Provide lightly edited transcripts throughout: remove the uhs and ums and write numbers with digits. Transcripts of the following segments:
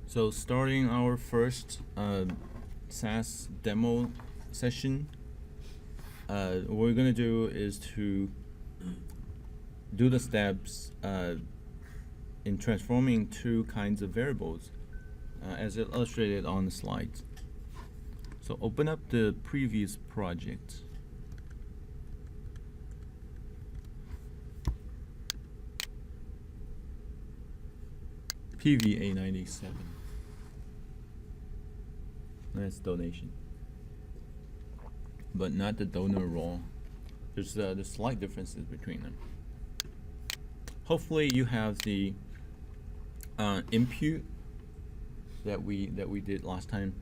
So starting our first SAS demo session, what we're gonna do is to do the steps in transforming two kinds of variables as illustrated on the slides. So open up the previous project. PVA97. That's donation, but not the donor role. There's slight differences between them. Hopefully you have the input that we did last time,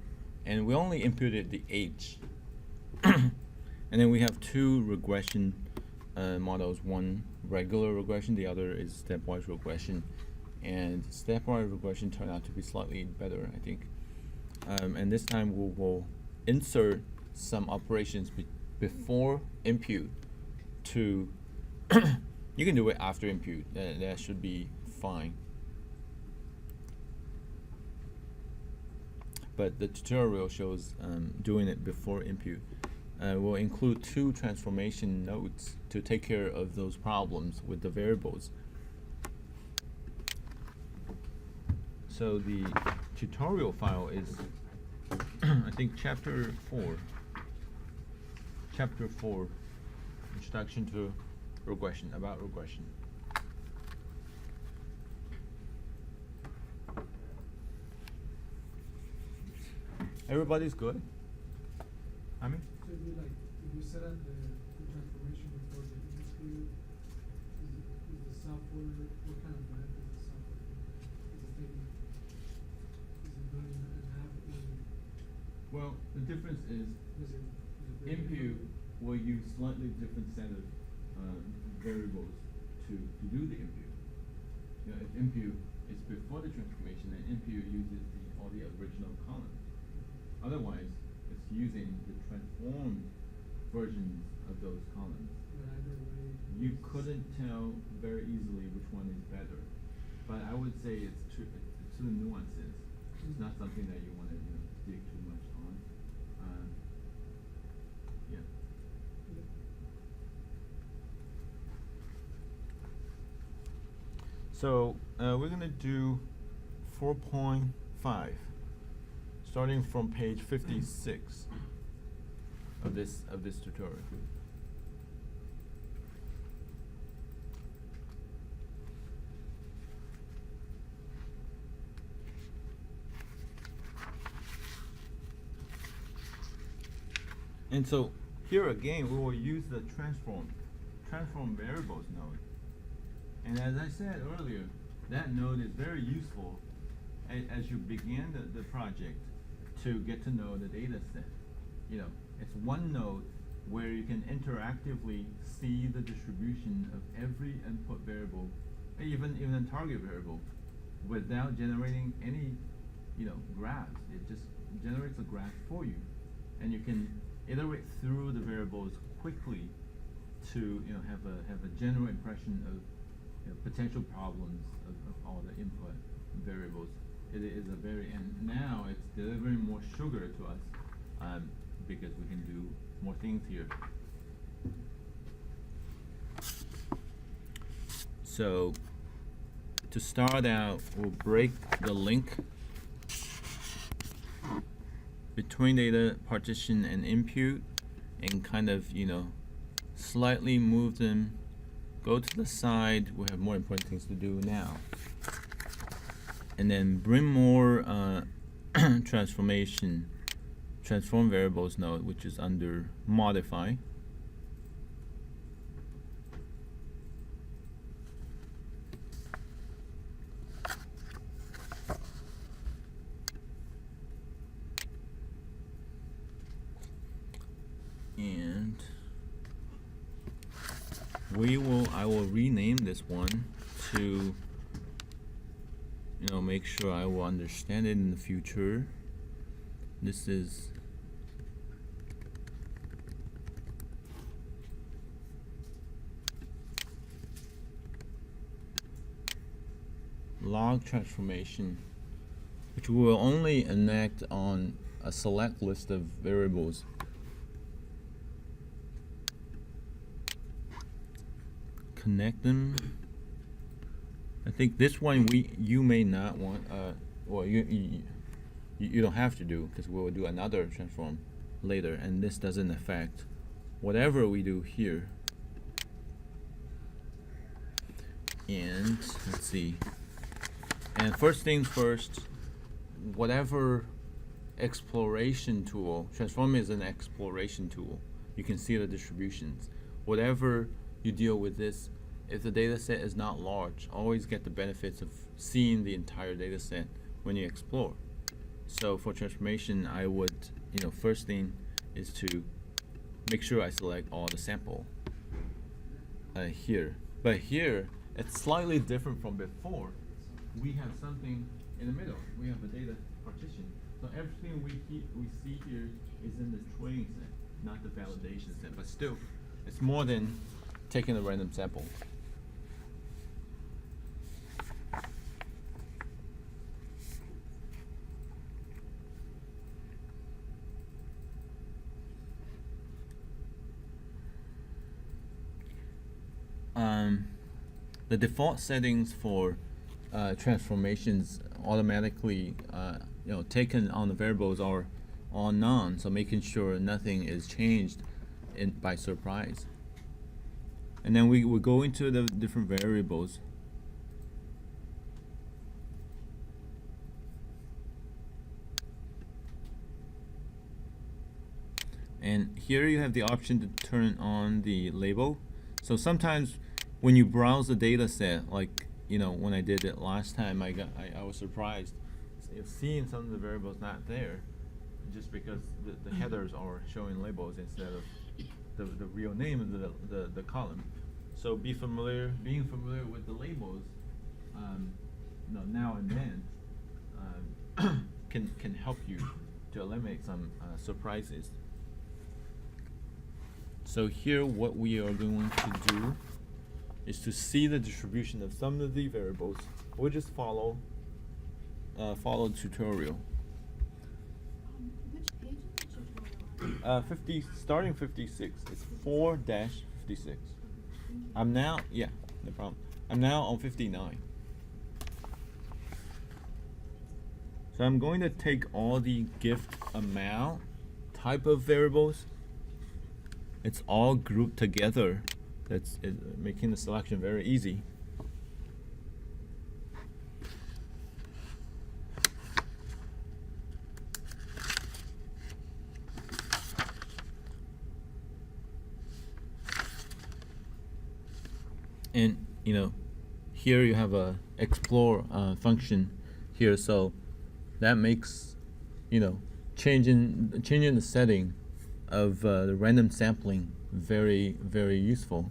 and we only inputted the H. And then we have two regression models, one regular regression, the other is stepwise regression. And stepwise regression turned out to be slightly better, I think. And this time we will insert some operations before input to you can do it after input, that should be fine. But the tutorial shows doing it before input. We'll include two transformation nodes to take care of those problems with the variables. So the tutorial file is, I think, chapter 4, Introduction to Regression, about regression. Everybody's good? I mean? So if you set up the transformation before the input, is the software, what kind of math is the software? Is it doing an app? Well, the difference is input will use slightly different set of variables to do the input. You know, if input is before the transformation, then input uses all the original columns. Otherwise, it's using the transformed versions of those columns. You couldn't tell very easily which one is better, but I would say it's two nuances. It's not something that you want to dig too much on. Yeah. So we're gonna do 4.5, starting from page 56 of this tutorial. And so here again, we will use the transform variables node. And as I said earlier, that node is very useful as you begin the project to get to know the data set. You know, it's one node where you can interactively see the distribution of every input variable, even a target variable, without generating any, graphs. It just generates a graph for you, and you can iterate through the variables quickly to have a general impression of potential problems of all the input variables. It is and now it's delivering more sugar to us because we can do more things here. So to start out, we'll break the link between data partition and input and kind of, slightly move them, go to the side. We have more important things to do now. And then bring more transform variables node, which is under modify. And I will rename this one to make sure I will understand it in the future. This is log transformation which will only enact on a select list of variables. Connect them. I think this one you may not want, or you don't have to do, because we'll do another transform later, and this doesn't affect whatever we do here. And let's see. And first things first, whatever exploration tool, transform is an exploration tool. You can see the distributions. Whatever you deal with this, if the data set is not large, always get the benefits of seeing the entire data set when you explore. So for transformation, I would, first thing is to make sure I select all the sample here. But here, it's slightly different from before. We have something in the middle. We have a data partition. So everything we see here is in the training set, not the validation set. But still, it's more than taking a random sample. The default settings for transformations automatically taken on the variables are on none, so making sure nothing is changed by surprise. And then we go into the different variables. And here you have the option to turn on the label. So sometimes when you browse the data set, like when I did it last time, I was surprised seeing some of the variables not there, just because the headers are showing labels instead of the real name of the column. So being familiar with the labels, now and then, can help you to eliminate some surprises. So here, what we are going to do is to see the distribution of some of the variables. We'll just follow the tutorial. Which page is the tutorial? Starting 56. It's 4-56. I'm now, no problem. I'm now on 59. So I'm going to take all the gift amount type of variables. It's all grouped together. That's making the selection very easy. And here you have a explore function here, so that makes changing the setting of the random sampling very, very useful.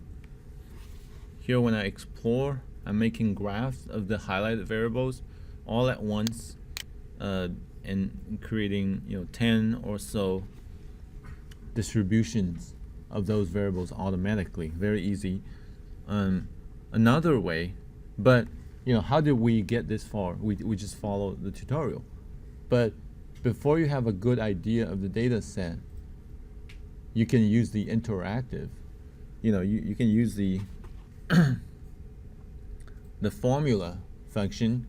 Here when I explore, I'm making graphs of the highlighted variables all at once, and creating 10 or so distributions of those variables automatically. Very easy. Another way, but how did we get this far? We just follow the tutorial. But before you have a good idea of the data set, you can use the interactive. You can use the the formula function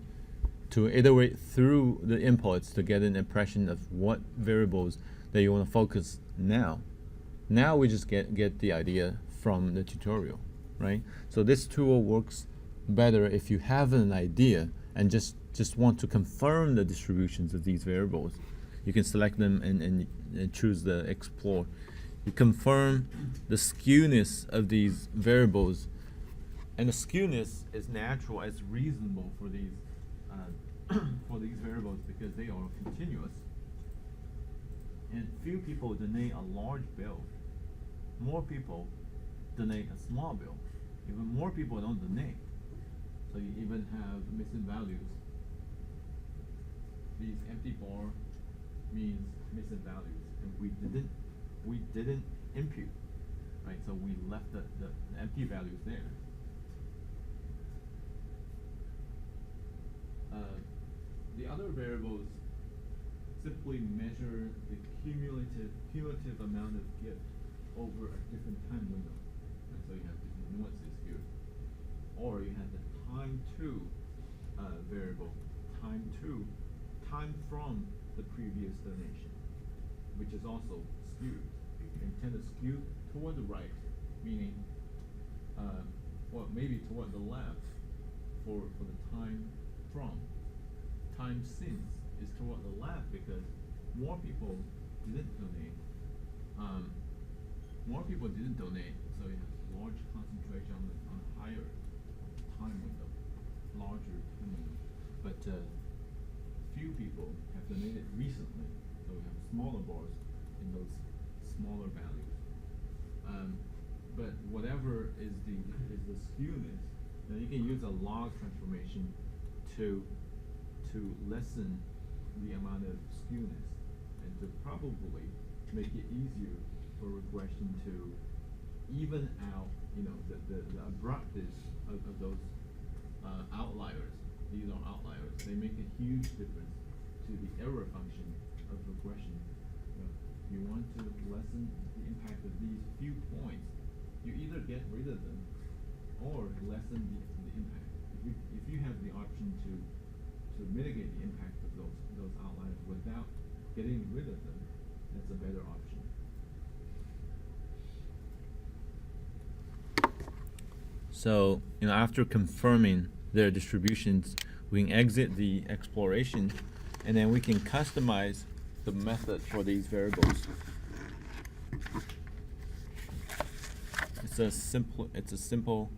to iterate through the inputs to get an impression of what variables that you want to focus now. Now we just get the idea from the tutorial, right? So this tool works better if you have an idea and just want to confirm the distributions of these variables. You can select them and choose the explore. You confirm the skewness of these variables, and the skewness is natural, as reasonable for these variables because they are continuous. And few people donate a large bill. More people donate a small bill. Even more people don't donate. So you even have missing values. These empty bar means missing values, and we didn't impute, right? So we left the empty values there. The other variables simply measure the cumulative amount of gift over a different time window. And so you have different nuances here. Or you have the time to variable, time from the previous donation, which is also skewed. And tend to skew toward the right, meaning, or maybe toward the left for the time from. Time since is toward the left because more people didn't donate. So you have large concentration on a higher time window, larger time window. But few people have donated recently, so we have smaller bars in those smaller values. But whatever is the skewness, now you can use a log transformation to lessen the amount of skewness and to probably make it easier for regression to even out, the abruptness of those outliers. These are outliers. They make a huge difference to the error function of regression. You want to lessen the impact of these few points, you either get rid of them or lessen the impact. If you have the option to mitigate the impact of those outliers without getting rid of them, that's a better option. So, after confirming their distributions, we can exit the exploration, and then we can customize the method for these variables. It's a simple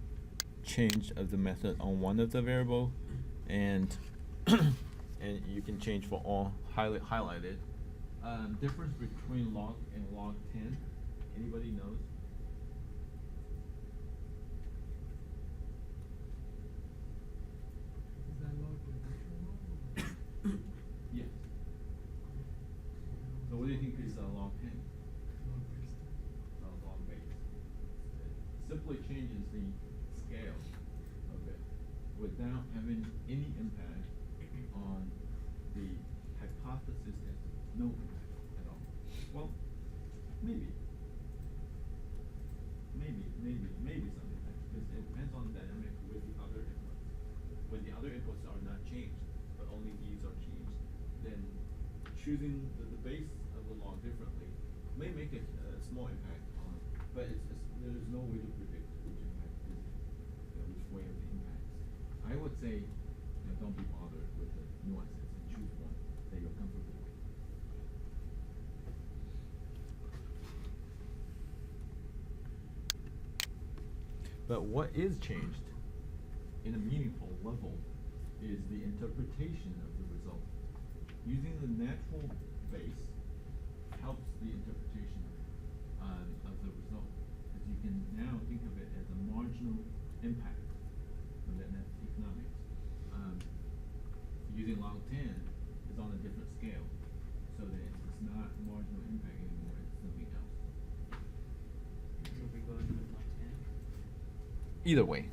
change of the method on one of the variable, and and you can change for all highlighted. Difference between log and log 10. Anybody knows? Is that log the natural log? Yes. So what do you think is log 10? Log based. Log base. It simply changes the scale of it without having any impact on the hypothesis has no impact at all. Well, maybe some impact, because it depends on the dynamic with the other inputs. When the other inputs are not changed, but only these are changed, then choosing the base of the log differently may make a small impact on, but there's no way to predict which impact is, which way of the impacts. I would say, don't be bothered with the nuances and choose one that you're comfortable with. But what is changed in a meaningful level is the interpretation of the result. Using the natural base helps the interpretation of the result, because you can now think of it as a marginal impact. So that's economics. Using log 10 is on a different scale, so that it's not marginal impact anymore, it's something else. You'll be going with log 10? Either way.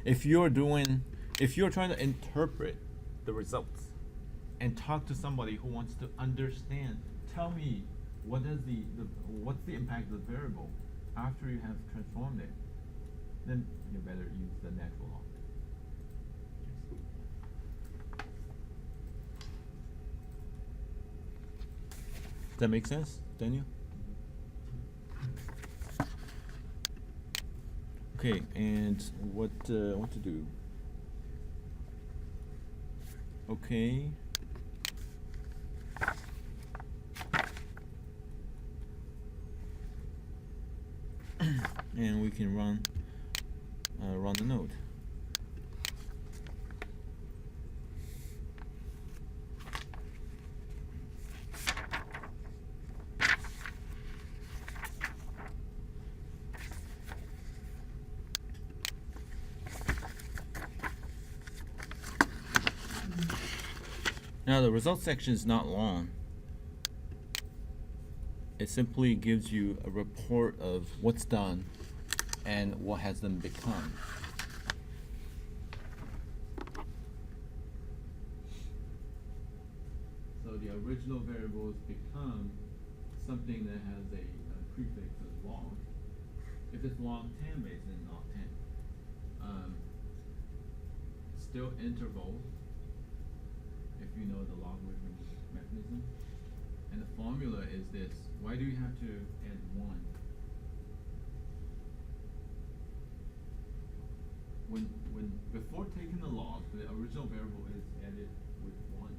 If you're trying to interpret the results and talk to somebody who wants to understand, tell me what's the impact of the variable after you have transformed it, then you better use the natural log. Does that make sense, Daniel? Okay, and what to do? Okay. And we can run the node. Now the results section is not long. It simply gives you a report of what's done and what has them become. the original variables become something that has a prefix of log. If it's log 10 base, then log 10. Still interval, if you know the logarithm mechanism. And the formula is this. Why do you have to add 1? When before taking the log, the original variable is added with 1.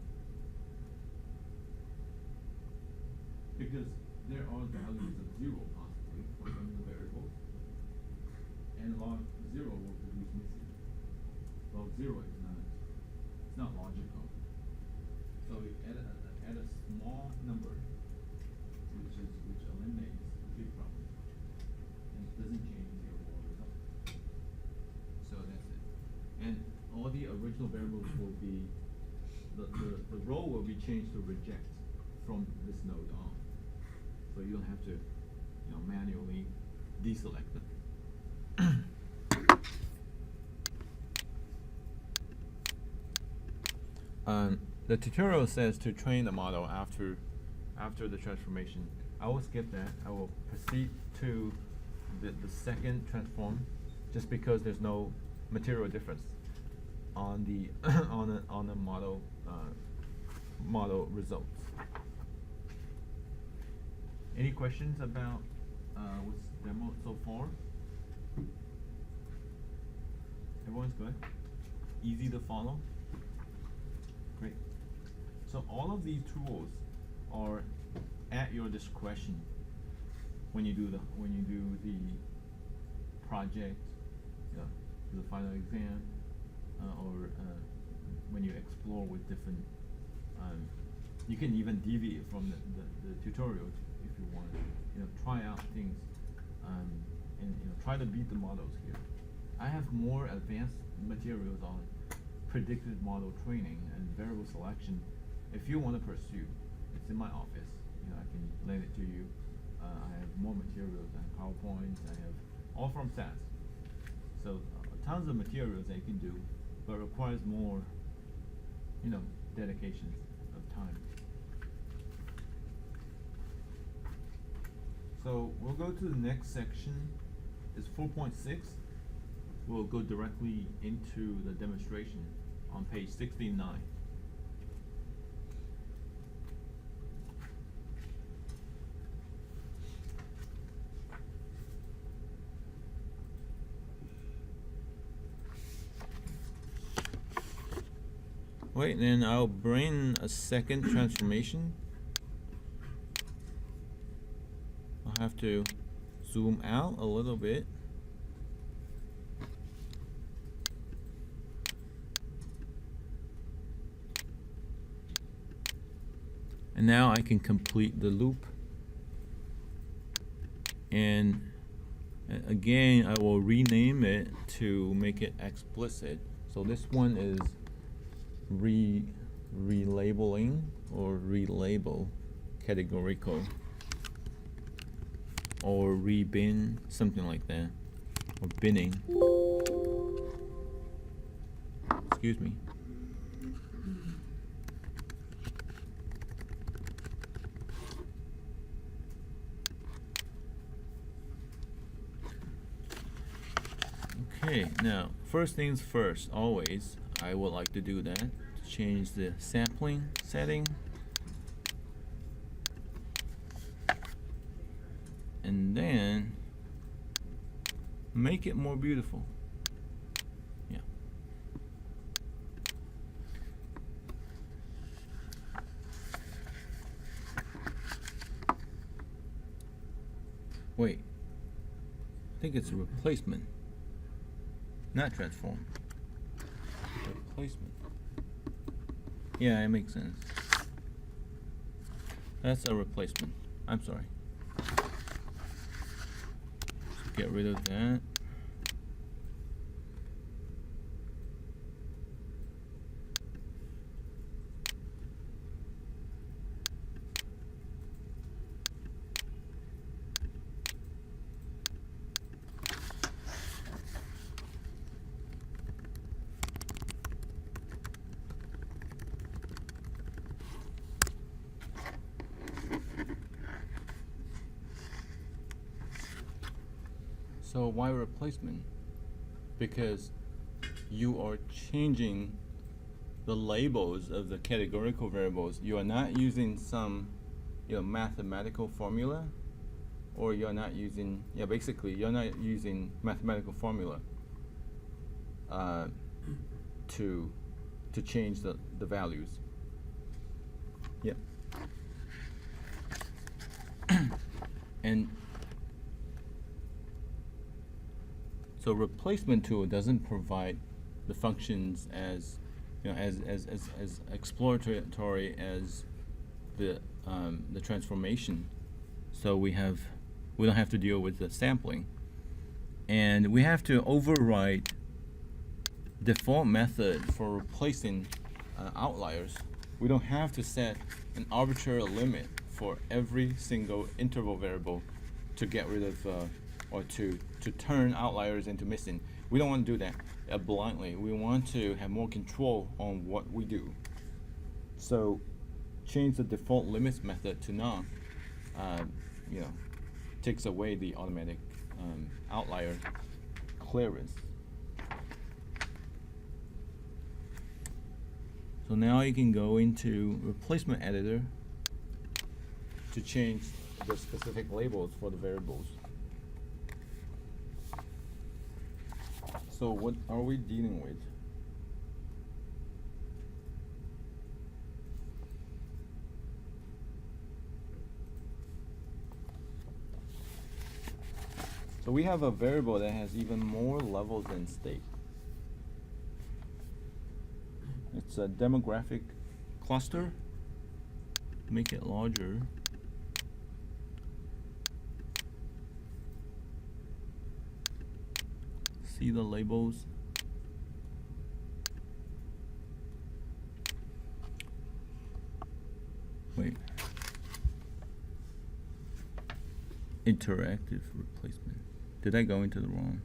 Because there are values of 0 possibly for some of the variables. And log 0 will produce missing. Log 0 is not logical. So we add a small number which eliminates the big problem. And it doesn't change the overall result. So that's it. And all the original variables will be the row will be changed to reject from this node on. So you don't have to manually deselect them. The tutorial says to train the model after the transformation. I will skip that. I will proceed to the second transform, just because there's no material difference on the on the model results. Any questions about what's demoed so far? Everyone's good? Easy to follow? Great. So all of these tools are at your discretion when you do the project, the final exam, or when you explore with different. You can even deviate from the tutorial if you want. Try out things, and try to beat the models here. I have more advanced materials on predictive model training and variable selection. If you want to pursue, it's in my office. I can lend it to you. I have more materials. I have PowerPoints. I have all from SAS. So tons of materials that you can do, but requires more, dedication of time. So we'll go to the next section. It's 4.6. We'll go directly into the demonstration on page 69. Wait, then I'll bring a second transformation. I'll have to zoom out a little bit. And now I can complete the loop. And again, I will rename it to make it explicit. So this one is relabeling or relabel categorical or rebin, something like that, or binning. Excuse me. Okay, now first things first, always I would like to do that to change the sampling setting, and then make it more beautiful. Yeah. Wait, I think it's a replacement. Not transform. Replacement. Yeah, it makes sense. That's a replacement. I'm sorry. So get rid of that. So why replacement? Because you are changing the labels of the categorical variables. You are not using some, mathematical formula, or you're not using, basically you're not using mathematical formula to change the values. Yep. And so replacement tool doesn't provide the functions as as exploratory as the transformation. So we don't have to deal with the sampling, and we have to override default method for replacing outliers. We don't have to set an arbitrary limit for every single interval variable to get rid of or to turn outliers into missing. We don't want to do that blindly. We want to have more control on what we do. So change the default limits method to none. Takes away the automatic outlier clearance. So now you can go into replacement editor to change the specific labels for the variables. So what are we dealing with? So we have a variable that has even more levels than state. It's a demographic cluster. Make it larger. See the labels. Wait. Interactive replacement. Did I go into the wrong?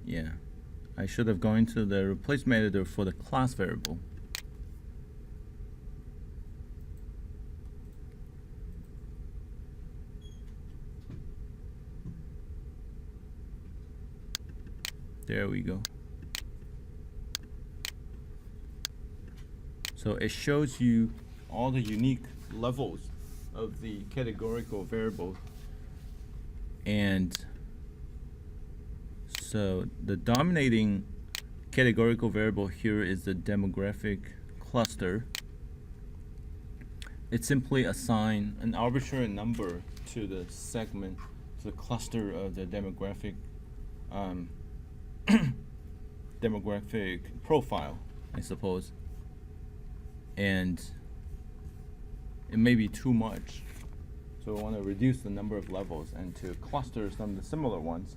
Yeah. I should have gone to the replacement editor for the class variable. There we go. So it shows you all the unique levels of the categorical variable. And so the dominating categorical variable here is the demographic cluster. It simply assigns an arbitrary number to the segment, to the cluster of the demographic demographic profile, I suppose. And it may be too much. So we want to reduce the number of levels and to cluster some of the similar ones.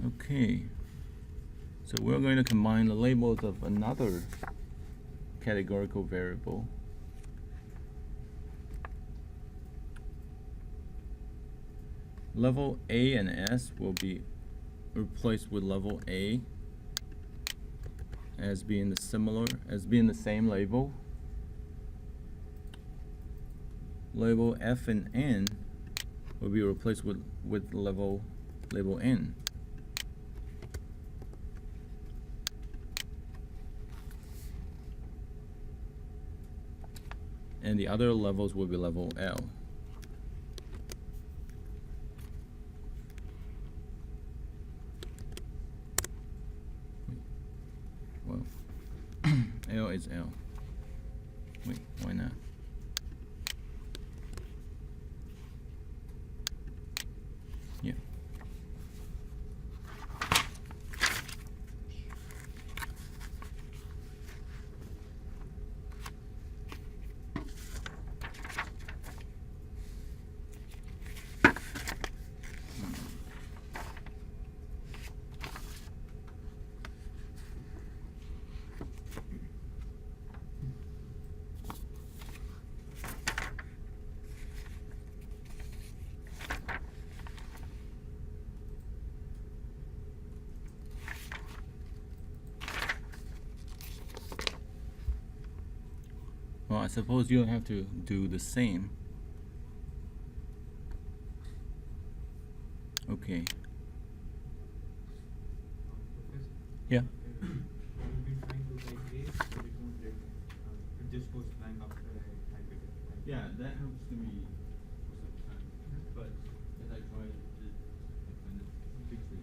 Okay. So we're going to combine the labels of another categorical variable. Level A and S will be replaced with level A as being the same label. Label F and N will be replaced with label N. And the other levels will be level L. Well, L is L. Wait, why not? Yeah. I suppose you don't have to do the same. Okay. Professor, Yeah. we've been trying to write this, but it won't let. It just goes blank after I type it. Yeah, that helps to me for some time. But as I try to kind of fix it.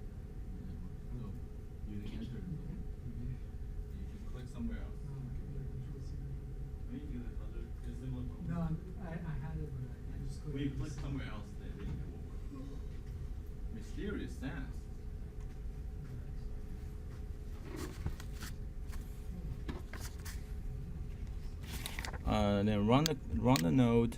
So, using enter, you should click somewhere else. No, I can like control C. I mean, you other, it's similar to. No, I had it, but I just couldn't. When you click somewhere else, then it will work. Mysterious sounds. Then run the node.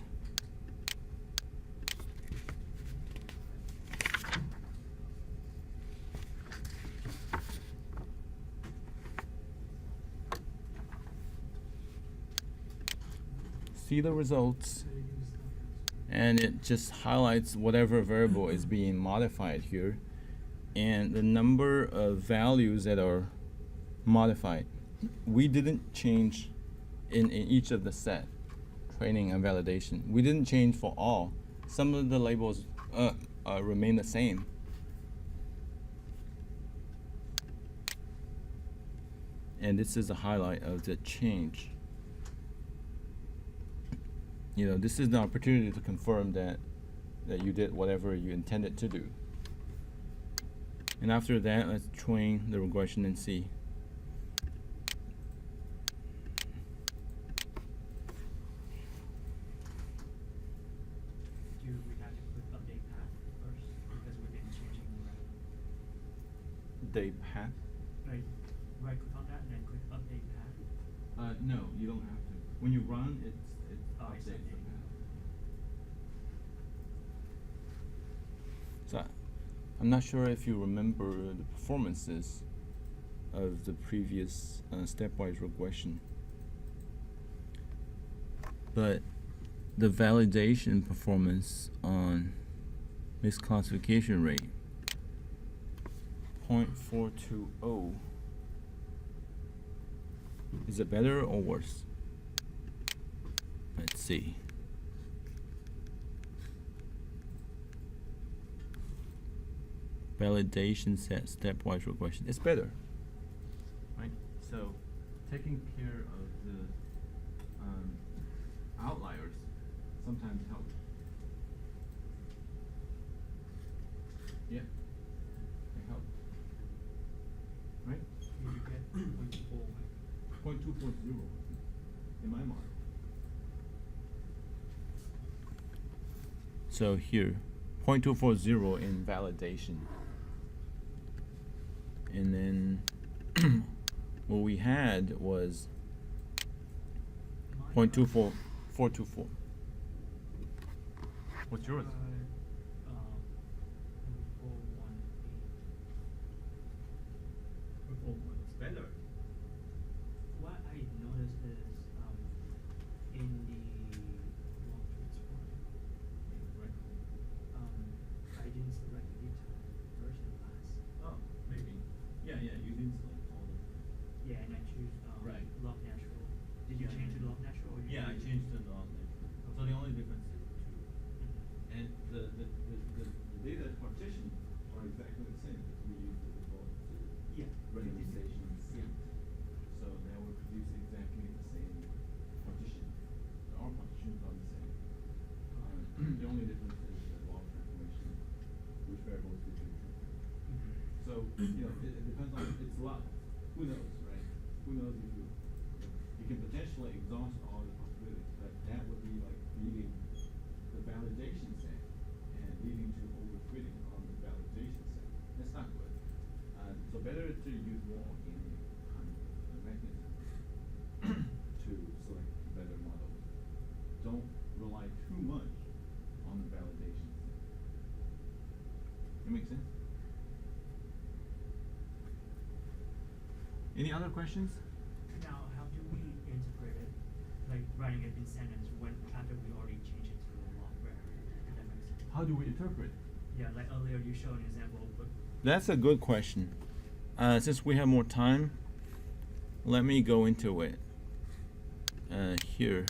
See the results, So you can just stop it. and it just highlights whatever variable is being modified here, and the number of values that are modified. We didn't change in each of the set, training and validation. We didn't change for all. Some of the labels remain the same. And this is a highlight of the change. You know, this is the opportunity to confirm that you did whatever you intended to do. And after that, let's train the regression and see. Do we have to click update path first because we've been changing the Day path? right click on that and then click update path. No, you don't have to. When you run, it Oh, it's updates the updating. path. So, I'm not sure if you remember the performances of the previous stepwise regression, but the validation performance on misclassification rate 0.420. Is it better or worse? Let's see. Validation set stepwise regression. It's better, right? So, taking care of the outliers sometimes helps. Yeah, they help, right? You get 0.4. 0.240 in my model. So here, 0.240 in validation. And then what we had was 0.24424. What's yours? 418. It's better. What I noticed is in the log transform, Right. I didn't select the version class. Oh, maybe. Yeah, you didn't select all of them. Yeah, and I choose Right. log natural. Did you Yeah. change to log natural? Or you Yeah, I did- changed to non-natural. So the only difference is the two. Mhm. And the data partition are exactly the same because we use the default Yeah. randomization C. Yeah. So now we're producing exactly the same partition. Our partitions are the same. The only difference is the log transformation, which variables we can interpret. Mhm. So, you know, it depends on, it's luck. Who knows, right? Who knows if you can potentially exhaust all the possibilities, but that would be like reading the validation set and leading to overfitting on the validation set. That's not good. So better to use more organic kind of mechanism to select better models. Don't rely too much on the validation set. That makes sense? Any other questions? Now, how do we interpret it? Like writing it in sentence when after we already changed it to a log. how do we interpret? Yeah, like earlier you showed an example, but That's a good question. Since we have more time, let me go into it. Here.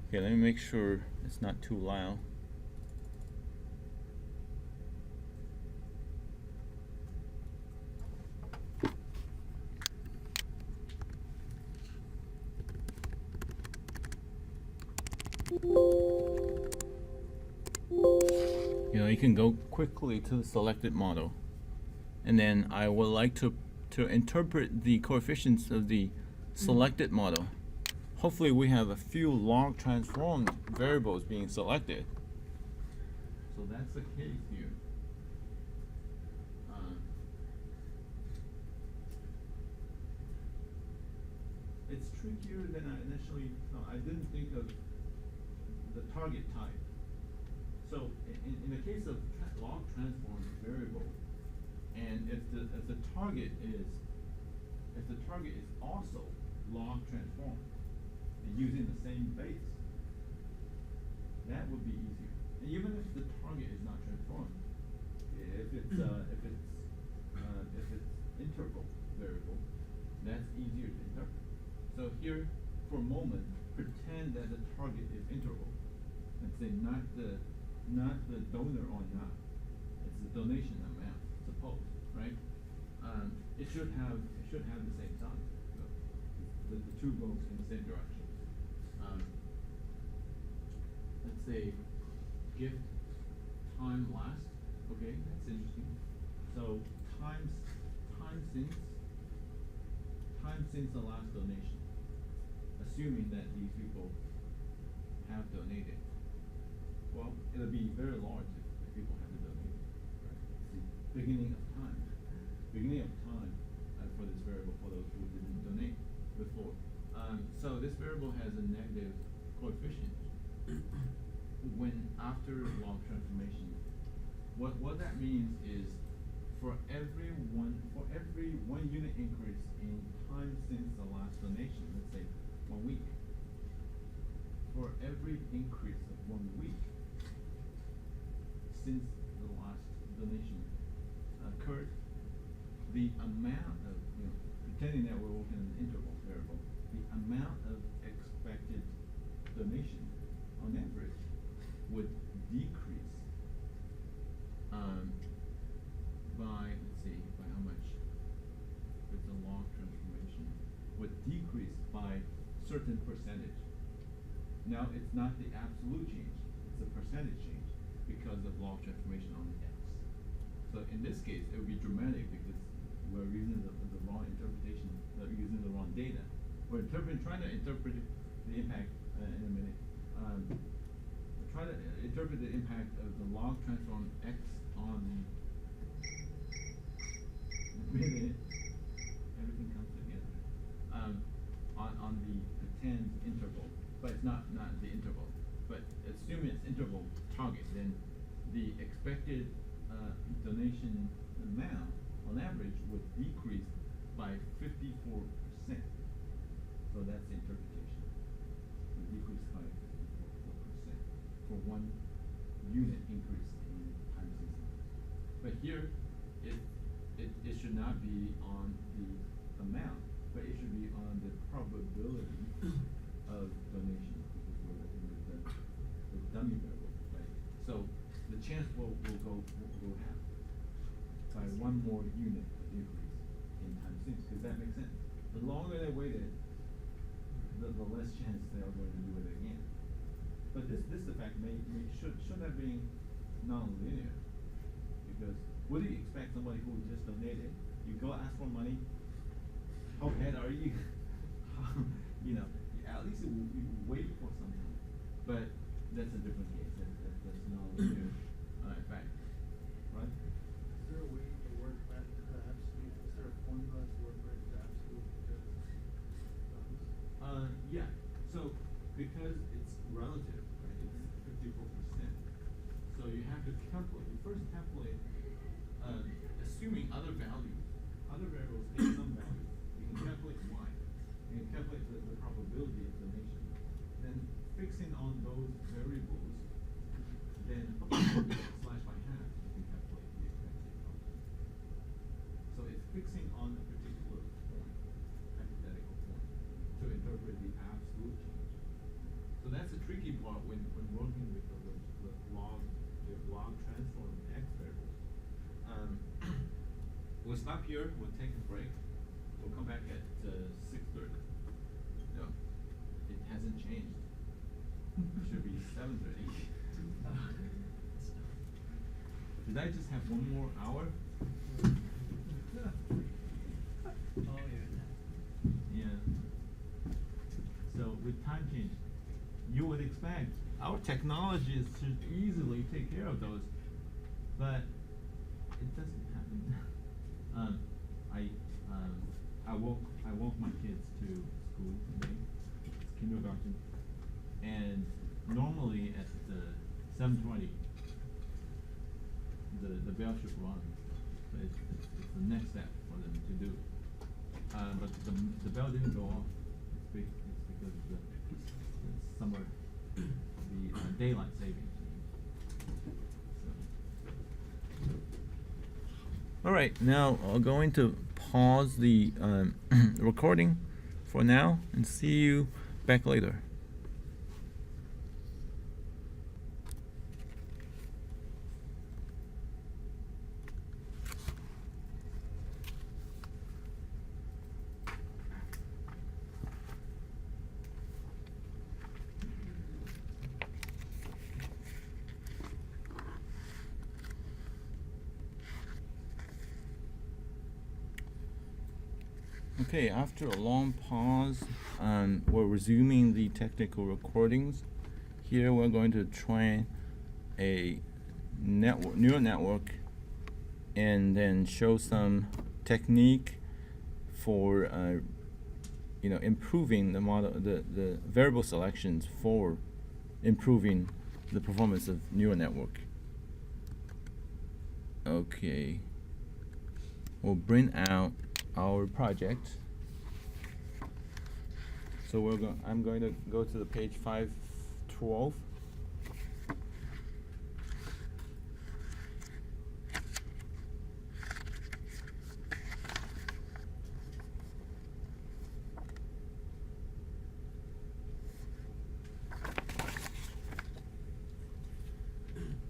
Okay, let me make sure it's not too loud. You can go quickly to the selected model, and then I would like to interpret the coefficients of the selected model. Hopefully we have a few log transform variables being selected. So that's the case here. It's trickier than I initially thought. I didn't think of the target type. So in the case of log transform variable, and if the target is also log transform and using the same base, that would be easier. And even if the target is not transformed, if it's interval variable, that's easier to interpret. So here, for a moment, pretend that the target is interval. Let's say not the donor or not. It's the donation amount, suppose, right? It should have the same sign. So the two goes in the same direction. Let's say gift time last. Okay, that's interesting. So time since the last donation, assuming that these people have donated. Well, it'll be very large if people haven't donated. Right? It's the beginning of time. Beginning of time for this variable for those who didn't donate before. So this variable has a negative coefficient when after log transformation. What that means is for every one unit increase in time since the last donation, let's say 1 week. For every increase of 1 week since the last donation occurred, the amount of, pretending that we're working on an interval variable, the amount of expected donation on average would decrease by, let's see, by how much? It's a log transformation, would decrease by certain percentage. Now, it's not the absolute change, it's a percentage change because of log transformation on the x. So in this case, it would be dramatic because we're using the wrong interpretation, we're using the wrong data. We're trying to interpret the impact in a minute. We're trying to interpret the impact of the log transform x on minute. Everything comes together. On the pretend interval, but it's not the interval. But assuming it's interval target, then the expected donation amount on average would decrease by 54%. So that's the interpretation. Would decrease by 54% for 1 unit increase in time since. But here, it should not be on the amount, but it should be on the probability of donation because we're working with the dummy variable, right? So the chance will have by 1 more unit of increase in time since. Does that make sense? The longer they waited, the less chance they are going to do it again. But this effect should have been non-linear because what do you expect somebody who just donated? You go ask for money. How bad are you? At least you wait for something. But that's a different case. That's non-linear effect, right? Is there a way to work back to the absolute? Is there a formula to work back to the absolute? Yeah. So because it's relative, right? It's 54%. So you have to calculate. You first calculate, assuming other variables take some value. You can calculate y. You can calculate the probability of donation. Then fixing on those variables, then slash by half, we have like the exact same outcome. So it's fixing on a particular point, hypothetical point, to interpret the absolute change. So that's the tricky part when working with the log transform x variables. We'll stop here. We'll take a break. We'll come back at 6:30. No, it hasn't changed. It should be 7:30. Did I just have one more hour? Oh, yeah. Yeah. So with time change, you would expect our technologies should easily take care of those, but it doesn't happen. I walk my kids to school today, it's kindergarten, and normally at 7:20, the bell should run. So it's the next step for them to do. But the bell didn't go off. It's because of the summer, the daylight savings. All right, now I'm going to pause the recording for now and see you back later. Okay, after a long pause, we're resuming the technical recordings. Here we're going to train a neural network and then show some technique for improving the model, the variable selections for improving the performance of neural network. Okay, we'll bring out our project. So I'm going to go to the page 512.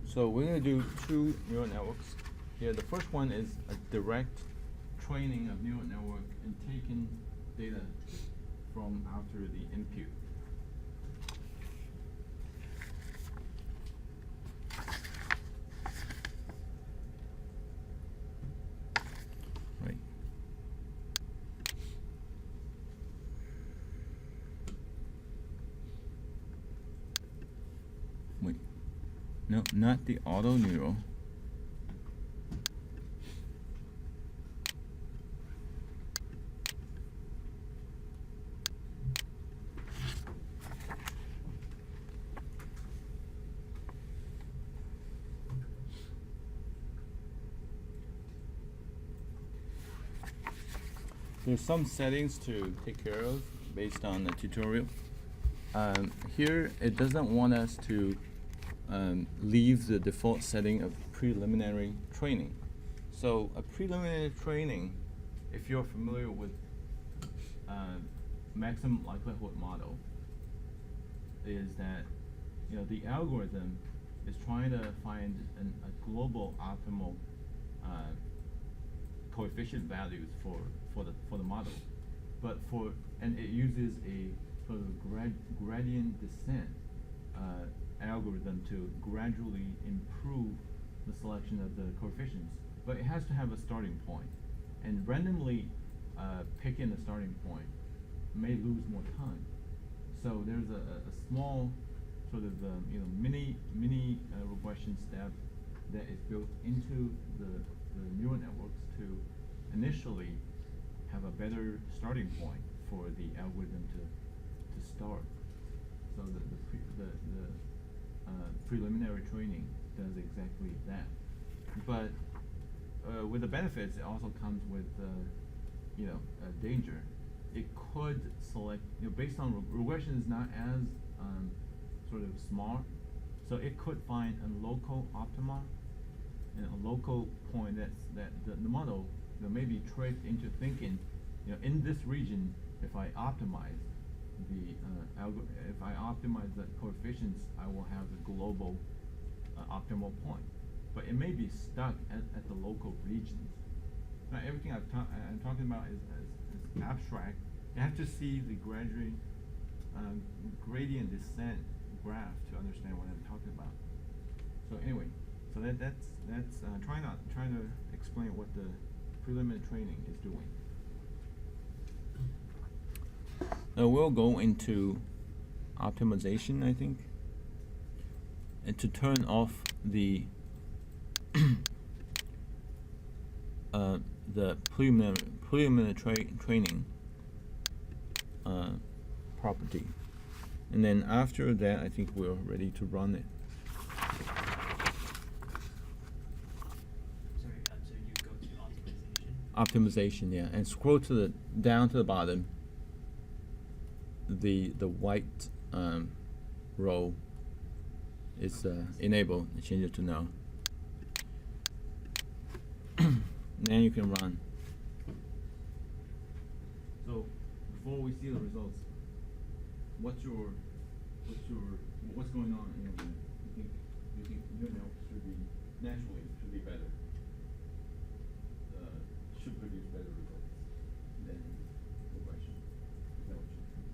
So we're going to do two neural networks here. The first one is a direct training of neural network and taking data from after the input. Right. Wait. No, not the auto neural. There's some settings to take care of based on the tutorial. Here, it doesn't want us to leave the default setting of preliminary training. So a preliminary training, if you're familiar with maximum likelihood model, is that the algorithm is trying to find a global optimal coefficient values for the model, and it uses a sort of gradient descent algorithm to gradually improve the selection of the coefficients, but it has to have a starting point, and randomly picking a starting point may lose more time. So there's a small sort of mini regression step that is built into the neural networks to initially have a better starting point for the algorithm to start. So the preliminary training does exactly that. But with the benefits, it also comes with a danger. It could select based on regression is not as sort of smart, So it could find a local optima and a local point that the model may be tricked into thinking, in this region, if I optimize if I optimize the coefficients, I will have the global optimal point. But it may be stuck at the local regions. Now everything I'm talking about is abstract. You have to see the gradient descent graph to understand what I'm talking about. So anyway, so that's trying to explain what the preliminary training is doing. We'll go into optimization, I think, and to turn off the the preliminary training property, and then after that, I think we're ready to run it. Sorry, so you go to optimization? Optimization, yeah, and scroll down to the bottom. The white row is enabled. Change it to no. Then you can run. So before we see the results, what's going on in your mind? You think your network should be better, should produce better results than regression. Is that what you think?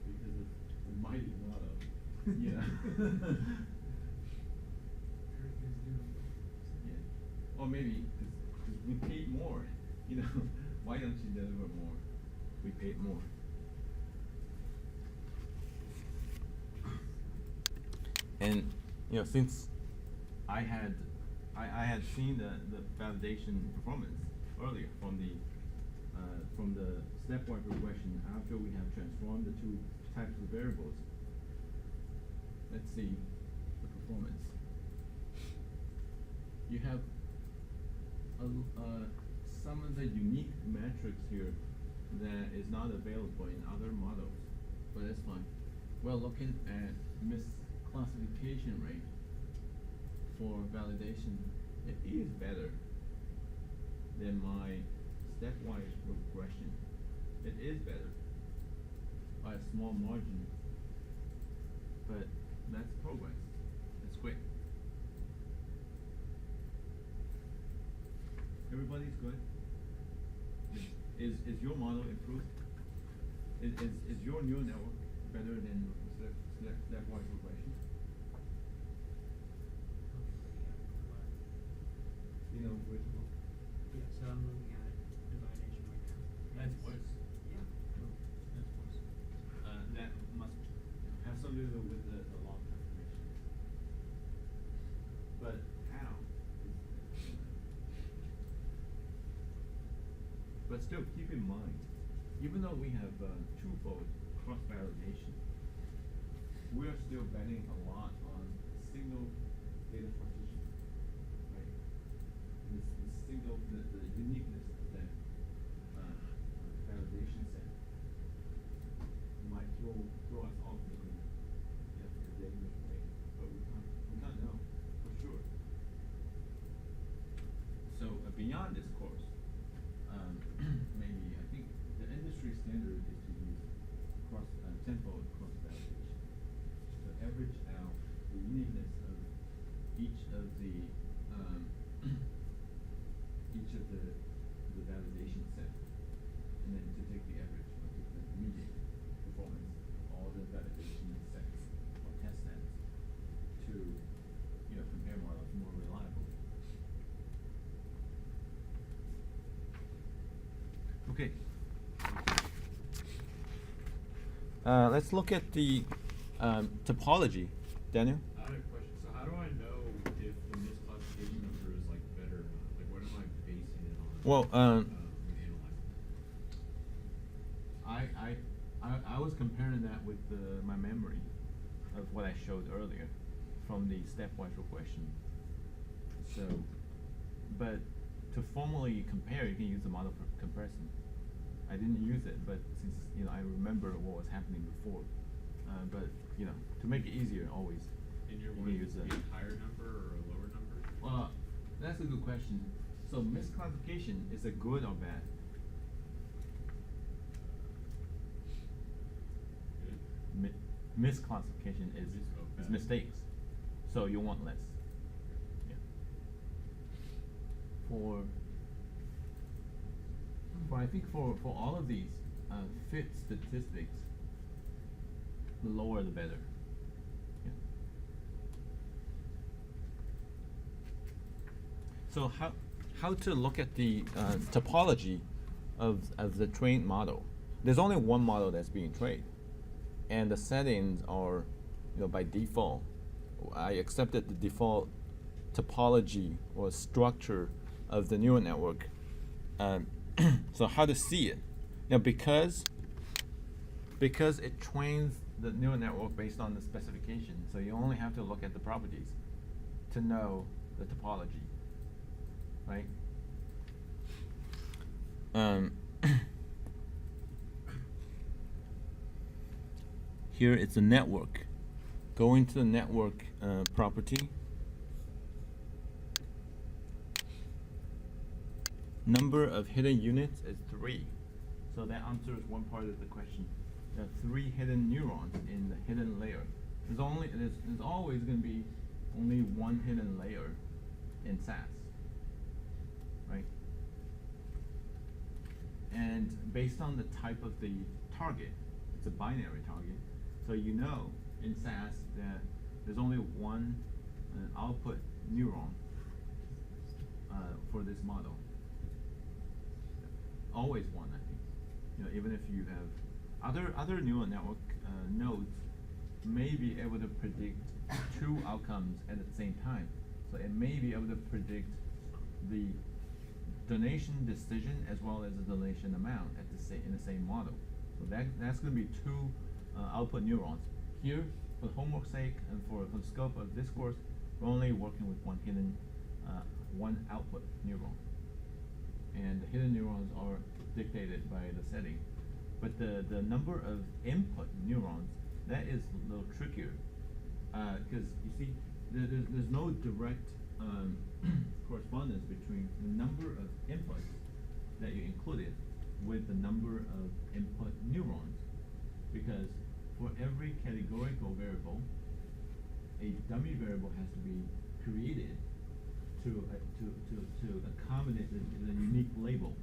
Because it's the mighty model. Yeah. Everything's new. Yeah. Or maybe because we paid more, why don't you deliver more? We paid more. And since I had seen the validation performance earlier from the stepwise regression after we have transformed the two types of variables. Let's see the performance. You have some of the unique metrics here that is not available in other models, but that's fine. We're looking at misclassification rate for validation. It is better than my stepwise regression. It is better by a small margin, but that's progress. That's great. Everybody's good? Is your model improved? Is your neural network better than stepwise regression? Which one? Yeah, so I'm looking at validation right now. That's worse. Yeah. That's worse. That must have something to do with the long transformation. But how? But still, keep in mind, even though we have twofold cross-validation, we are still betting a lot on single data partition, right? The uniqueness of that validation set might throw us off the dangerous way, but we can't know for sure. So beyond this course, maybe I think the industry standard is to use tenfold cross validation to average out the uniqueness of each of the validation set, and then to take the average or take the median performance of all the validation sets or test sets to compare models more reliably. Okay. Let's look at the topology. Daniel? I had a question. So how do I know if the misclassification number is better or not? What am I basing it on? Well, when analyzing? I was comparing that with my memory of what I showed earlier from the stepwise regression. So, but to formally compare, you can use the model for comparison. I didn't use it, but since I remember what was happening before, but to make it easier, always. And you're you wanting use it to that. be a higher number or a lower number? Well, that's a good question. So misclassification is it good or bad? Good. Misclassification is Bad. mistakes. So you want less. Yeah. I think for all of these fit statistics, the lower the better. Yeah. So how to look at the topology of the trained model? There's only one model that's being trained, and the settings are, by default. I accepted the default topology or structure of the neural network. So how to see it? Now because it trains the neural network based on the specification, so you only have to look at the properties to know the topology, right? Here it's a network. Go into the network property. Number of hidden units is 3. So that answers one part of the question. There are 3 hidden neurons in the hidden layer. There's always going to be only one hidden layer in SAS, right? And based on the type of the target, it's a binary target. So in SAS that there's only one output neuron for this model. Always one, I think. Even if you have other neural network nodes may be able to predict 2 outcomes at the same time. So it may be able to predict the donation decision as well as the donation amount in the same model. So that's going to be 2 output neurons. Here, for the homework's sake and for the scope of this course, we're only working with one output neuron. And the hidden neurons are dictated by the setting. But the number of input neurons, that is a little trickier. Because you see, there's no direct correspondence between the number of inputs that you included with the number of input neurons. Because for every categorical variable, a dummy variable has to be created to accommodate the unique label.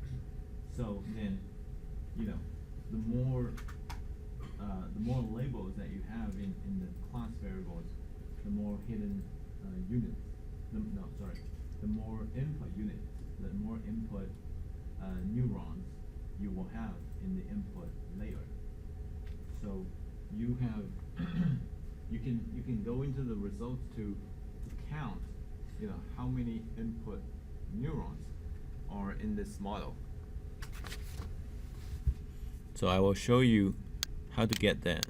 So then, the more labels that you have in the class variables, the more hidden units. The more input units, the more input neurons you will have in the input layer. So you have you can go into the results to count how many input neurons are in this model. So I will show you how to get that.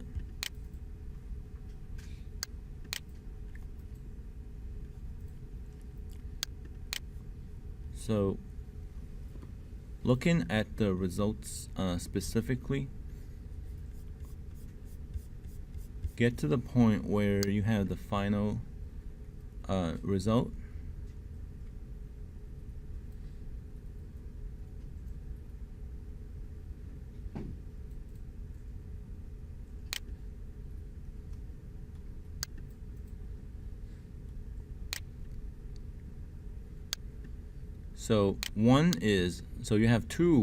So looking at the results specifically, get to the point where you have the final result. So you have 2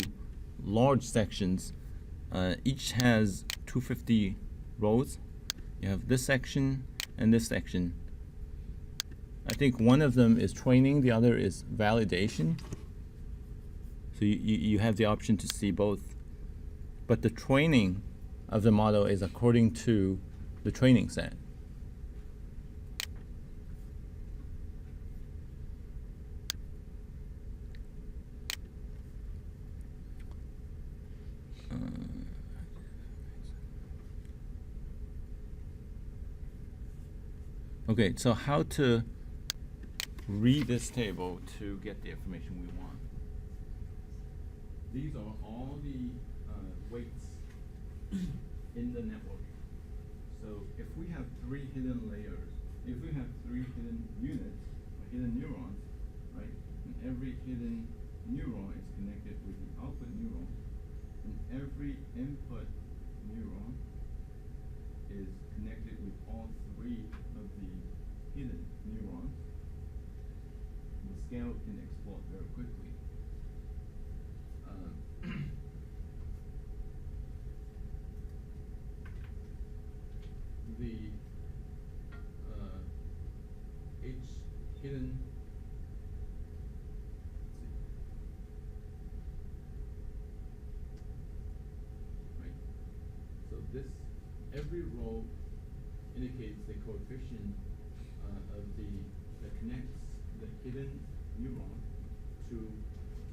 large sections. Each has 250 rows. You have this section and this section. I think one of them is training, the other is validation. So you have the option to see both. But the training of the model is according to the training set. Okay, so how to read this table to get the information we want. These are all the weights in the network. So if we have 3 hidden layers, if we have 3 hidden units, or hidden neurons, right, and every hidden neuron is connected with the output neuron, and every input neuron is connected with all 3 of the hidden neurons, the scale can explode very quickly. The each hidden, right? So this, every row indicates the coefficient of that connects the hidden neuron to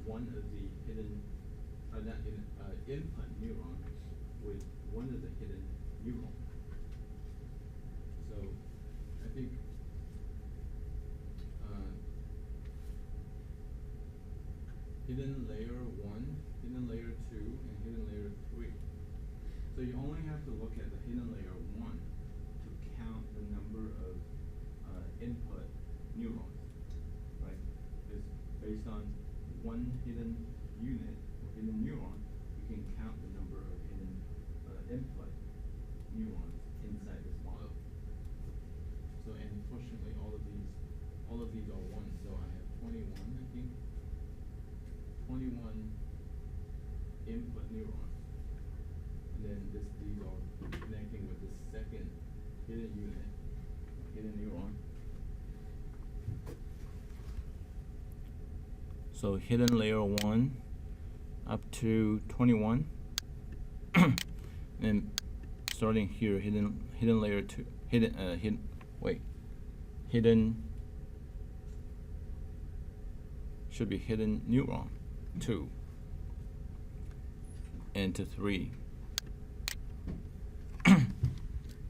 one of the hidden, not hidden, input neuron with one of the hidden neurons. So I think hidden layer 1, hidden layer 2, and hidden layer 3. So you only have to look at the hidden layer 1 to count the number of input neurons, right? Because based on one hidden unit or hidden neuron, you can count the number of hidden input neurons inside this model. So, and fortunately, all of these are 1. So I have 21, I think. 21 input neurons. And then these are connecting with the second hidden unit, hidden neuron. So hidden layer 1 up to 21. And starting here, hidden layer 2, hidden should be hidden neuron 2 and to 3.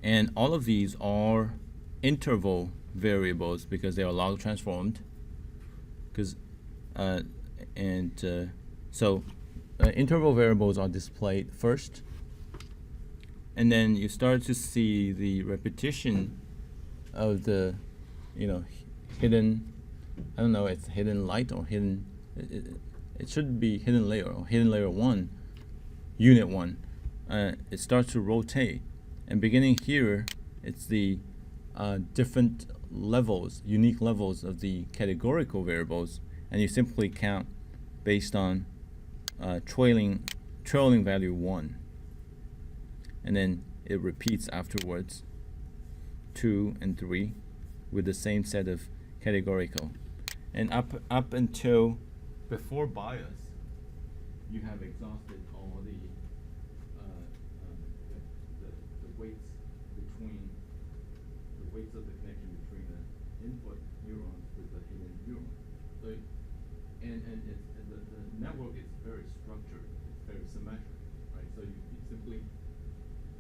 And all of these are interval variables because they are log transformed. Because interval variables are displayed first, and then you start to see the repetition of the, hidden. I don't know, it's hidden light or hidden. It should be hidden layer or hidden layer 1, unit 1. It starts to rotate, and beginning here, it's the different levels, unique levels of the categorical variables, and you simply count based on trailing value 1, and then it repeats afterwards 2 and 3 with the same set of categorical, and up until before bias, you have exhausted all the weights of the connection between the input neurons with the hidden neuron. So, and the network is very structured, it's very symmetric, right? So you simply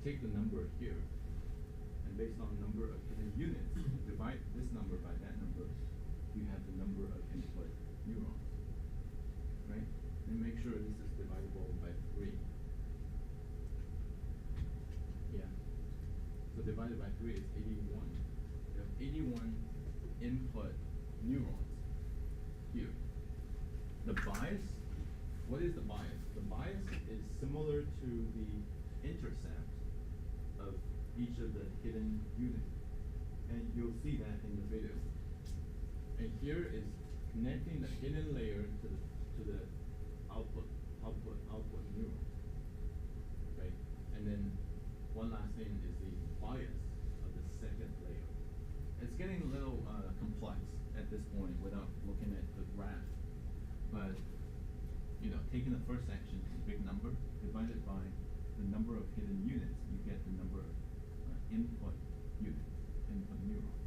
take the number here, and based on the number of hidden units, divide this number by that number, you have the number of input neurons, right? And make sure this is divisible by 3. Yeah. So divided by 3 is 81. You have 81 input neurons here. The bias, what is the bias? The bias is similar to the intercept of each of the hidden units. And you'll see that in the video. And here is connecting the hidden layer to the output neuron. Right? And then one last thing is the bias of the second layer. It's getting a little complex at this point without looking at the graph. But taking the first section, a big number, divided by the number of hidden units, you get the number of input units, input neurons.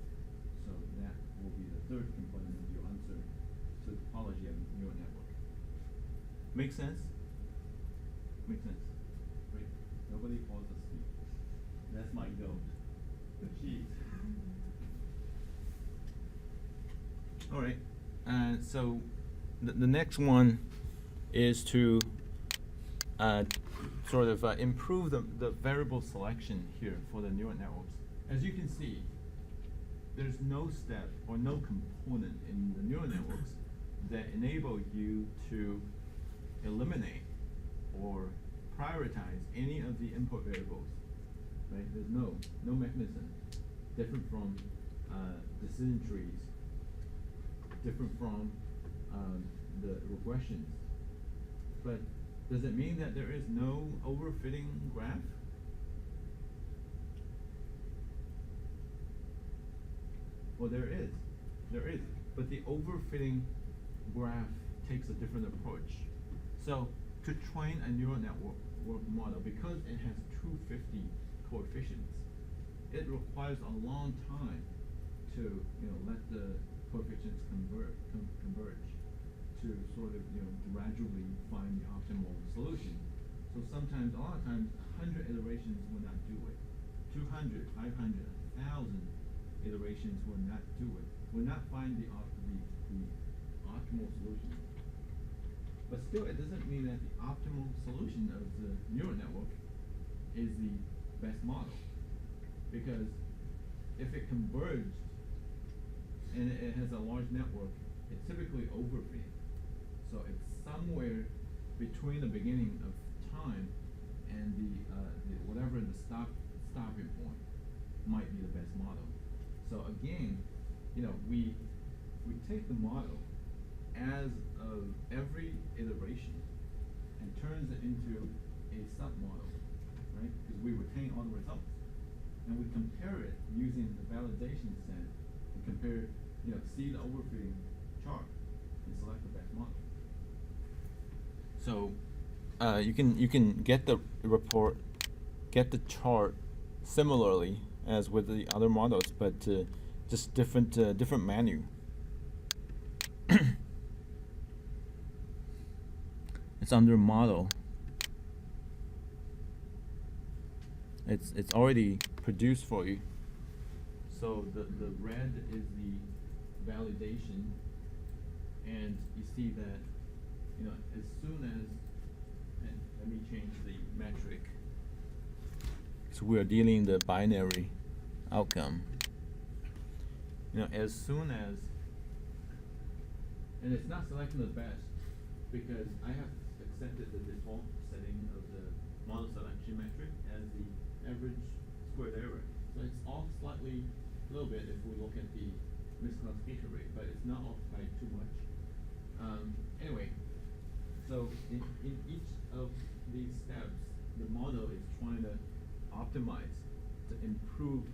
So that will be the third component of your answer to the topology of neural network. Make sense? Make sense. Great. Nobody falls asleep. That's my goal. Jeez. All right. So the next one is to sort of improve the variable selection here for the neural networks. As you can see, there's no step or no component in the neural networks that enable you to eliminate or prioritize any of the input variables, right? There's no mechanism different from decision trees, different from the regressions. But does it mean that there is no overfitting graph? Well, there is. But the overfitting graph takes a different approach. So to train a neural network model, because it has 250 coefficients, it requires a long time to let the coefficients converge to sort of gradually find the optimal solution. So sometimes, a lot of times, 100 iterations will not do it. 200, 500, 1,000 iterations will not do it. Will not find the optimal solution. But still, it doesn't mean that the optimal solution of the neural network is the best model. Because if it converged and it has a large network, it's typically overfitting. So it's somewhere between the beginning of time and the whatever the stopping point might be the best model. So again, we take the model as of every iteration and turns it into a submodel, right? Because we retain all the results. And we compare it using the validation set and compare, see the overfitting chart and select the best model. So you can get the report, get the chart similarly as with the other models, but just different menu. It's under model. It's already produced for you. So the red is the validation, and you see that as soon as, and let me change the metric. So we are dealing the binary outcome. As soon as, and it's not selecting the best because I have accepted the default setting of the model selection metric as the average squared error. So it's off slightly a little bit if we look at the misclassification rate, but it's not off by too much. Anyway, so in each of these steps, the model is trying to optimize to improve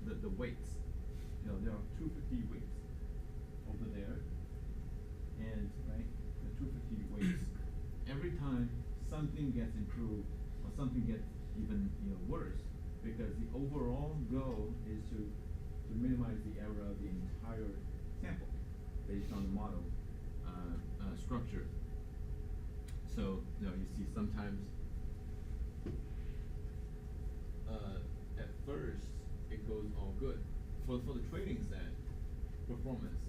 the weights. There are 250 weights over there, and right, the 250 weights. Every time something gets improved or something gets even worse, because the overall goal is to minimize the error of the entire sample based on the model structure. So you see sometimes at first it goes all good. For the training set performance,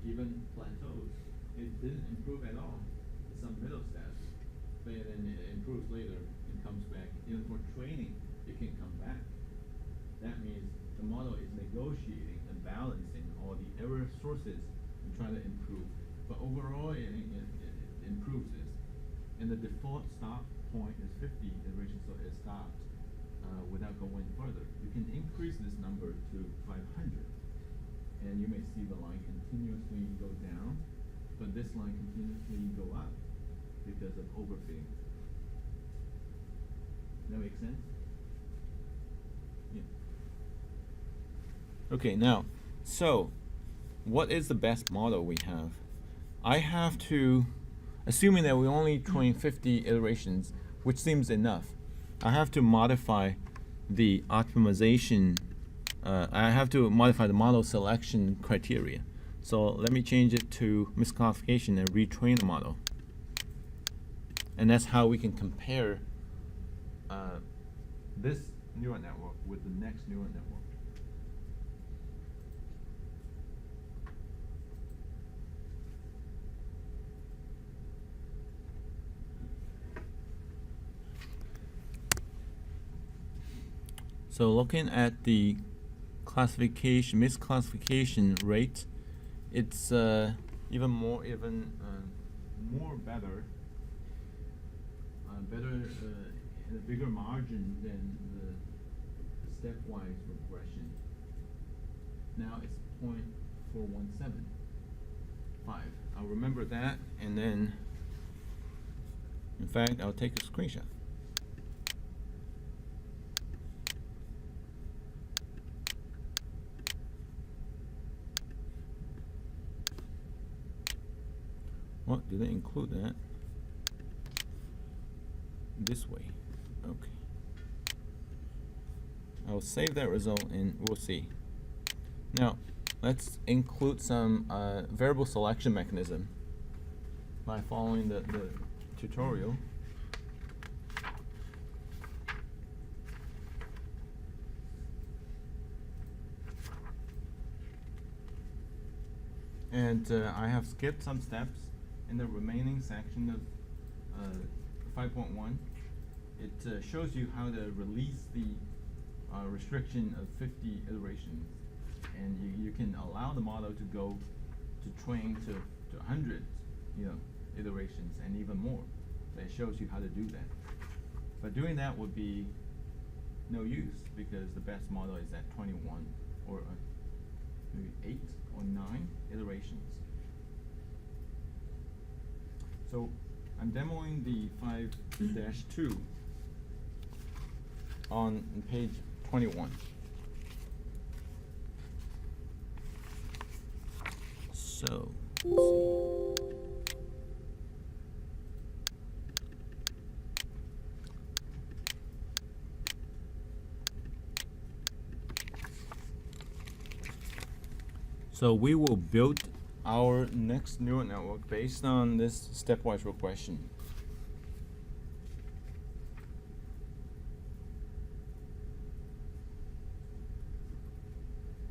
even plateaus, it didn't improve at all. Some middle steps, but then it improves later and comes back. Even for training, it can come back. That means the model is negotiating and balancing all the error sources and trying to improve. But overall, it improves this. And the default stop point is 50 iterations, so it stopped without going further. You can increase this number to 500, and you may see the line continuously go down, but this line continuously go up because of overfitting. That make sense? Yeah. Okay, now, so what is the best model we have? I have to, assuming that we only train 50 iterations, which seems enough, I have to modify the optimization, I have to modify the model selection criteria. So let me change it to misclassification and retrain the model. And that's how we can compare this neural network with the next neural network. So looking at the misclassification rate, it's even more better, in a bigger margin than the stepwise regression. Now it's 0.4175. I'll remember that, and then, in fact, I'll take a screenshot. What did they include that? This way. Okay. I'll save that result and we'll see. Now, let's include some variable selection mechanism by following the tutorial. And I have skipped some steps in the remaining section of 5.1. It shows you how to release the restriction of 50 iterations, and you can allow the model to go to train to 100 iterations and even more. So it shows you how to do that. But doing that would be no use, because the best model is at 21 or maybe 8 or 9 iterations. So I'm demoing the 5-2 on page 21. So, let's see. So we will build our next neural network based on this stepwise regression.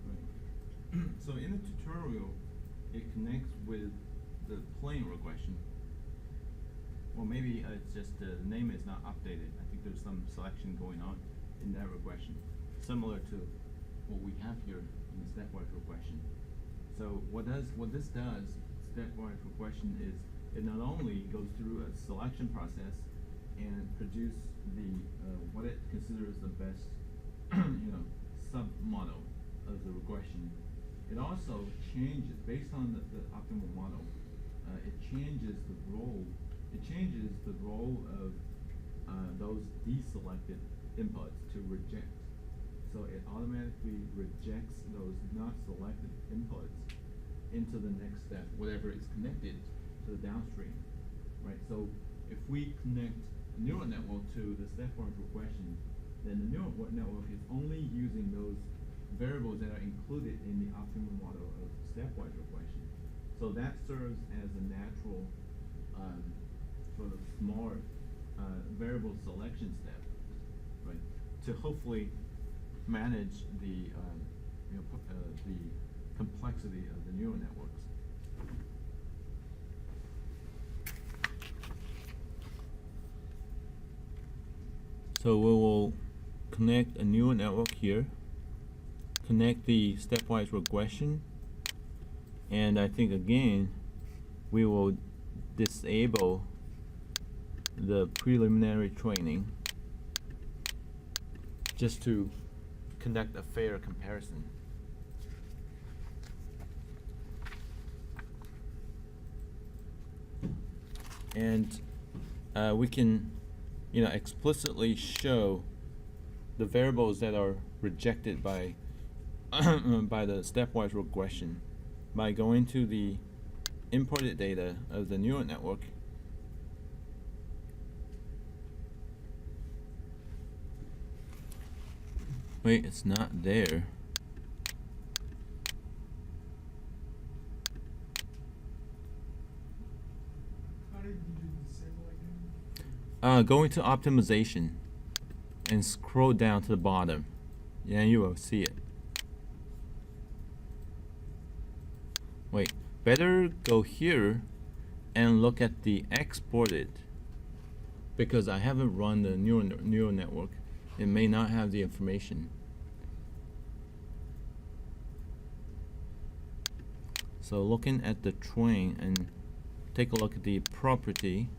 Right. So in the tutorial, it connects with the plane regression. Or maybe it's just the name is not updated. I think there's some selection going on in that regression, similar to what we have here in the stepwise regression. So what this does, stepwise regression, is it not only goes through a selection process and produce the what it considers the best submodel of the regression. It also changes based on the optimal model. It changes the role. It changes the role of those deselected inputs to reject. So it automatically rejects those not selected inputs into the next step, whatever is connected to the downstream, right? So if we connect a neural network to the stepwise regression, then the neural network is only using those variables that are included in the optimal model of stepwise regression. So that serves as a natural sort of smart variable selection step, right? To hopefully manage the the complexity of the neural networks. So we will connect a neural network here, connect the stepwise regression, and I think again we will disable the preliminary training just to conduct a fair comparison. And we can explicitly show the variables that are rejected by by the stepwise regression by going to the imported data of the neural network. Wait, it's not there. How did you disable again? Go into optimization and scroll down to the bottom. Yeah, you will see it. Wait, better go here and look at the exported, because I haven't run the neural network. it may not have the information. So looking at the train and take a look at the property.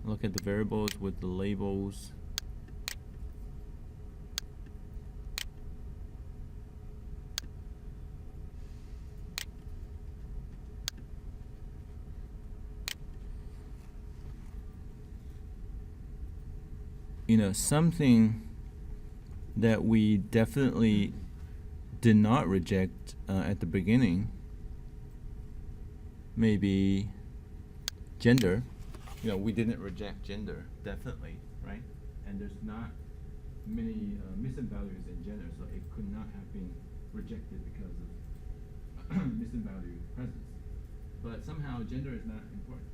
Look at the variables with the labels. You know, something that we definitely did not reject at the beginning, maybe gender. You know, we didn't reject gender, definitely, right? And there's not many missing values in gender, so it could not have been rejected because of missing value presence. But somehow gender is not important.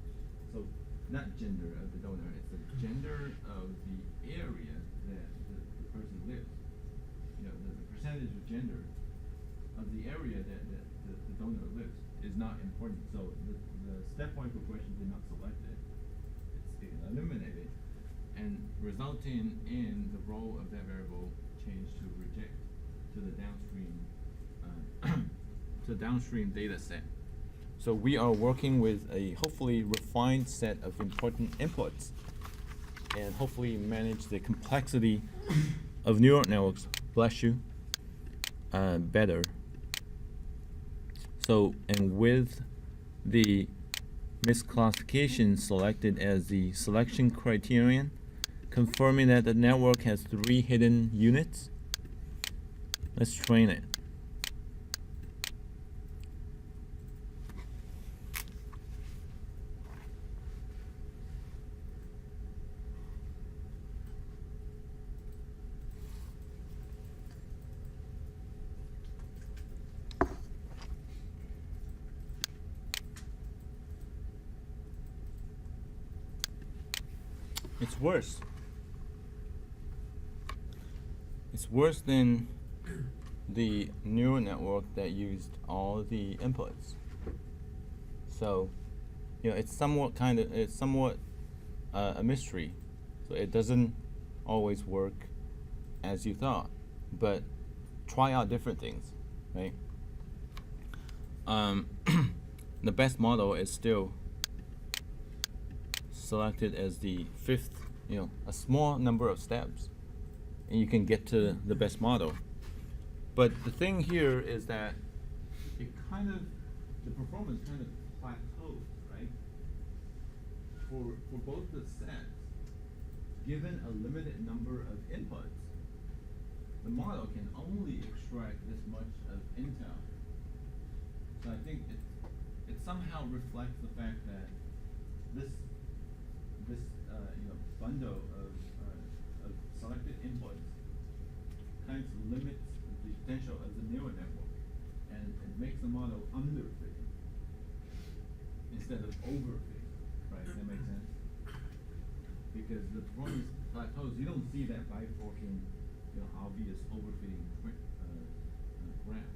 So not gender of the donor, it's the gender of the area that the person lives. You know, the percentage of gender of the area that the donor lives is not important. So the stepwise progression did not select it. It's eliminated, and resulting in the role of that variable changed to reject to the downstream to the downstream data set. So we are working with a hopefully refined set of important inputs, and hopefully manage the complexity of neural networks, bless you, better. So, and with the misclassification selected as the selection criterion, confirming that the network has 3 hidden units, let's train it. It's worse. It's worse than the neural network that used all the inputs. So, you know, it's somewhat a mystery. So it doesn't always work as you thought. But try out different things, right? The best model is still selected as the 5th, you know, a small number of steps, and you can get to the best model. But the thing here is that the performance kind of plateaus, right? For both the sets, given a limited number of inputs, the model can only extract this much of intel. So I think it somehow reflects the fact that this bundle of selected inputs kind of limits the potential of the neural network, and it makes the model underfitting instead of overfitting, right? Does that make sense? Because the performance plateaus, you don't see that bifurcating, you know, obvious overfitting graph,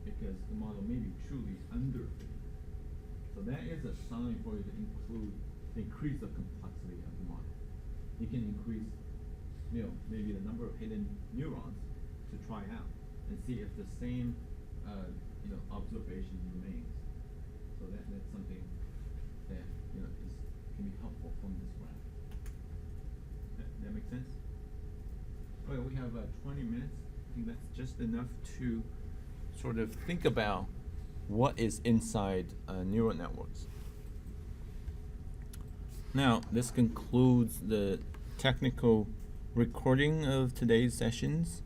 because the model may be truly underfitting. So that is a sign for you to increase the complexity of the model. You can increase, you know, maybe the number of hidden neurons to try out and see if the same, observation remains. So that's something that, you know, can be helpful from this graph. That make sense? Okay, we have 20 minutes. I think that's just enough to sort of think about what is inside neural networks. Now, this concludes the technical recording of today's sessions.